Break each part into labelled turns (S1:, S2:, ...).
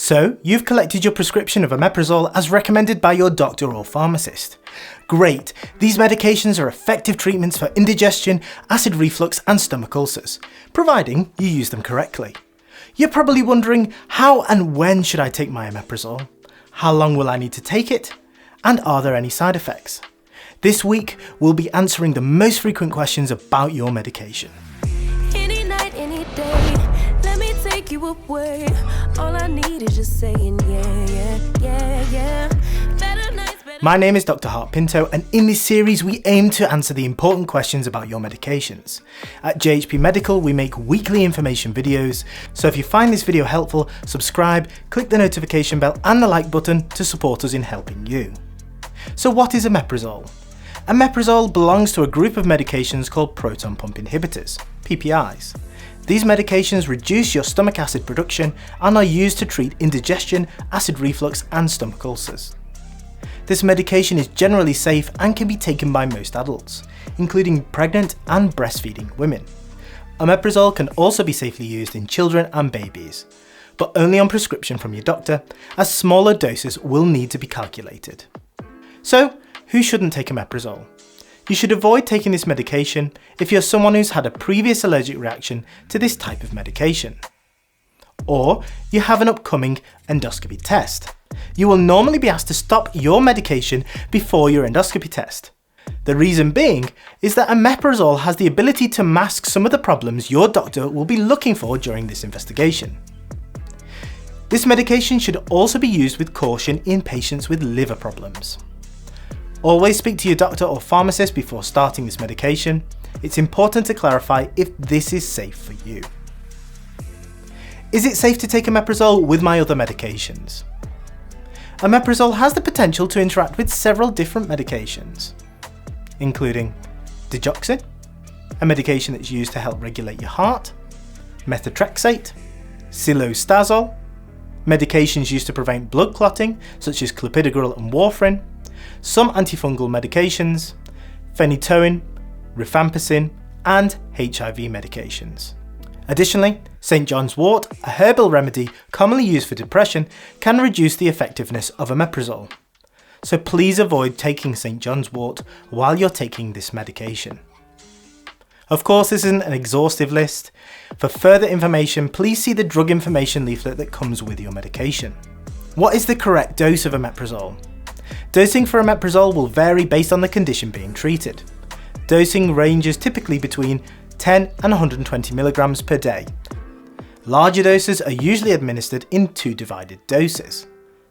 S1: So, you've collected your prescription of omeprazole as recommended by your doctor or pharmacist. Great! These medications are effective treatments for indigestion, acid reflux and stomach ulcers, providing you use them correctly. You're probably wondering, how and when should I take my omeprazole? How long will I need to take it? And are there any side effects? This week, we'll be answering the most frequent questions about your medication.
S2: Any night, any day, let me take you away. All I need is just saying yeah. Better nights, better.
S1: My name is Dr. Hart-Pinto, and in this series we aim to answer the important questions about your medications. At JHP Medical we make weekly information videos, so if you find this video helpful, subscribe, click the notification bell and the like button to support us in helping you. So what is omeprazole? Omeprazole belongs to a group of medications called proton pump inhibitors, PPIs. These medications reduce your stomach acid production and are used to treat indigestion, acid reflux and stomach ulcers. This medication is generally safe and can be taken by most adults, including pregnant and breastfeeding women. Omeprazole can also be safely used in children and babies, but only on prescription from your doctor, as smaller doses will need to be calculated. So, who shouldn't take omeprazole? You should avoid taking this medication if you're someone who's had a previous allergic reaction to this type of medication. Or you have an upcoming endoscopy test. You will normally be asked to stop your medication before your endoscopy test. The reason being is that omeprazole has the ability to mask some of the problems your doctor will be looking for during this investigation. This medication should also be used with caution in patients with liver problems. Always speak to your doctor or pharmacist before starting this medication. It's important to clarify if this is safe for you. Is it safe to take omeprazole with my other medications? Omeprazole has the potential to interact with several different medications, including digoxin, a medication that's used to help regulate your heart, methotrexate, cilostazol, medications used to prevent blood clotting such as clopidogrel and warfarin, some antifungal medications, phenytoin, rifampicin, and HIV medications. Additionally, St. John's wort, a herbal remedy commonly used for depression, can reduce the effectiveness of omeprazole. So please avoid taking St. John's wort while you're taking this medication. Of course, this isn't an exhaustive list. For further information, please see the drug information leaflet that comes with your medication. What is the correct dose of omeprazole? Dosing for omeprazole will vary based on the condition being treated. Dosing ranges typically between 10 and 120 milligrams per day. Larger doses are usually administered in 2 divided doses.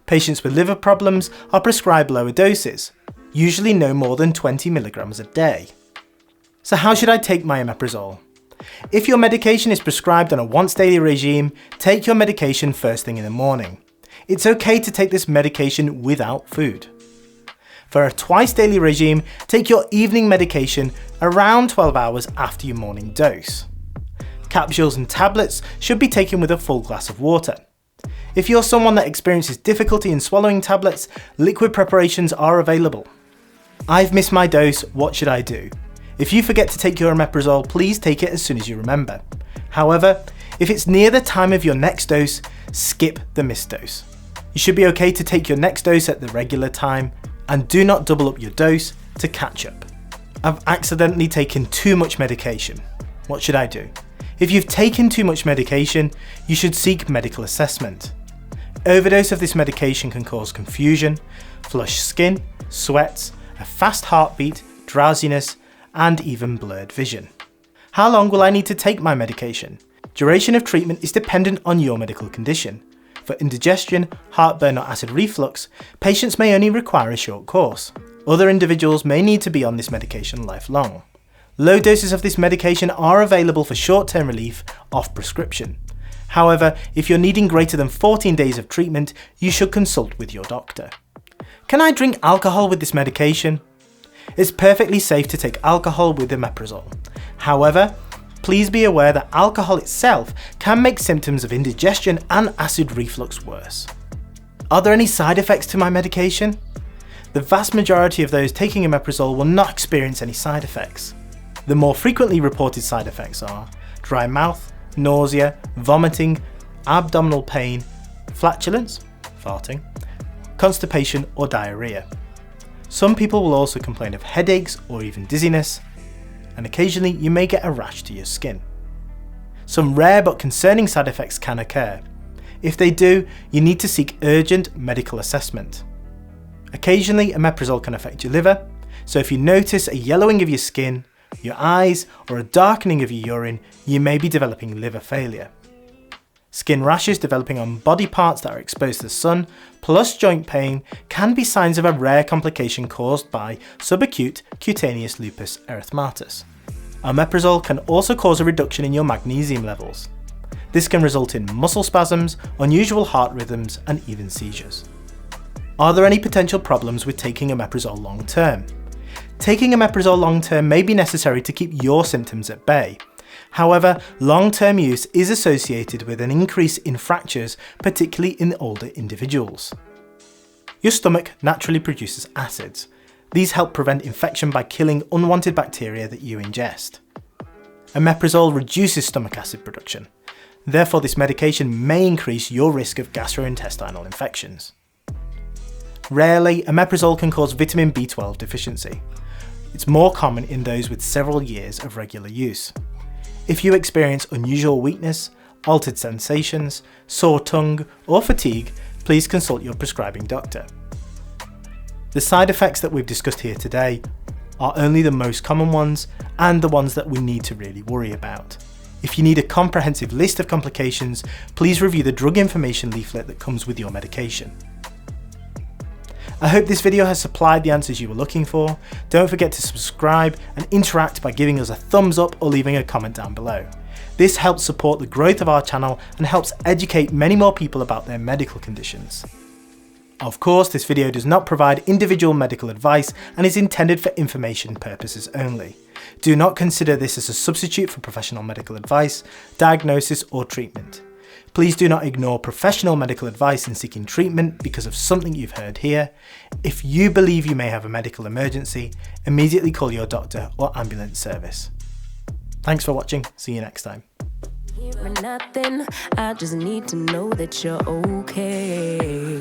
S1: Patients with liver problems are prescribed lower doses, usually no more than 20 milligrams a day. So how should I take my omeprazole? If your medication is prescribed on a once daily regime, take your medication first thing in the morning. It's okay to take this medication without food. For a twice daily regime, take your evening medication around 12 hours after your morning dose. Capsules and tablets should be taken with a full glass of water. If you're someone that experiences difficulty in swallowing tablets, liquid preparations are available. I've missed my dose, what should I do? If you forget to take your omeprazole, please take it as soon as you remember. However, if it's near the time of your next dose, skip the missed dose. You should be okay to take your next dose at the regular time, and do not double up your dose to catch up. I've accidentally taken too much medication. What should I do? If you've taken too much medication, you should seek medical assessment. Overdose of this medication can cause confusion, flushed skin, sweats, a fast heartbeat, drowsiness, and even blurred vision. How long will I need to take my medication? Duration of treatment is dependent on your medical condition. For indigestion, heartburn or acid reflux, patients may only require a short course. Other individuals may need to be on this medication lifelong. Low doses of this medication are available for short-term relief off prescription. However, if you're needing greater than 14 days of treatment, you should consult with your doctor. Can I drink alcohol with this medication? It's perfectly safe to take alcohol with omeprazole. However, please be aware that alcohol itself can make symptoms of indigestion and acid reflux worse. Are there any side effects to my medication? The vast majority of those taking omeprazole will not experience any side effects. The more frequently reported side effects are dry mouth, nausea, vomiting, abdominal pain, flatulence, farting, constipation or diarrhea. Some people will also complain of headaches or even dizziness, and occasionally you may get a rash to your skin. Some rare but concerning side effects can occur. If they do, you need to seek urgent medical assessment. Occasionally, omeprazole can affect your liver, so if you notice a yellowing of your skin, your eyes, or a darkening of your urine, you may be developing liver failure. Skin rashes developing on body parts that are exposed to the sun, plus joint pain, can be signs of a rare complication caused by subacute cutaneous lupus erythematosus. Omeprazole can also cause a reduction in your magnesium levels. This can result in muscle spasms, unusual heart rhythms, and even seizures. Are there any potential problems with taking omeprazole long term? Taking omeprazole long term may be necessary to keep your symptoms at bay. However, long-term use is associated with an increase in fractures, particularly in older individuals. Your stomach naturally produces acids. These help prevent infection by killing unwanted bacteria that you ingest. Omeprazole reduces stomach acid production. Therefore, this medication may increase your risk of gastrointestinal infections. Rarely, omeprazole can cause vitamin B12 deficiency. It's more common in those with several years of regular use. If you experience unusual weakness, altered sensations, sore tongue, or fatigue, please consult your prescribing doctor. The side effects that we've discussed here today are only the most common ones and the ones that we need to really worry about. If you need a comprehensive list of complications, please review the drug information leaflet that comes with your medication. I hope this video has supplied the answers you were looking for. Don't forget to subscribe and interact by giving us a thumbs up or leaving a comment down below. This helps support the growth of our channel and helps educate many more people about their medical conditions. Of course, this video does not provide individual medical advice and is intended for information purposes only. Do not consider this as a substitute for professional medical advice, diagnosis or treatment. Please do not ignore professional medical advice in seeking treatment because of something you've heard here. If you believe you may have a medical emergency, immediately call your doctor or ambulance service. Thanks for watching. See you next time.
S2: Nothing, I just need to know that you're okay.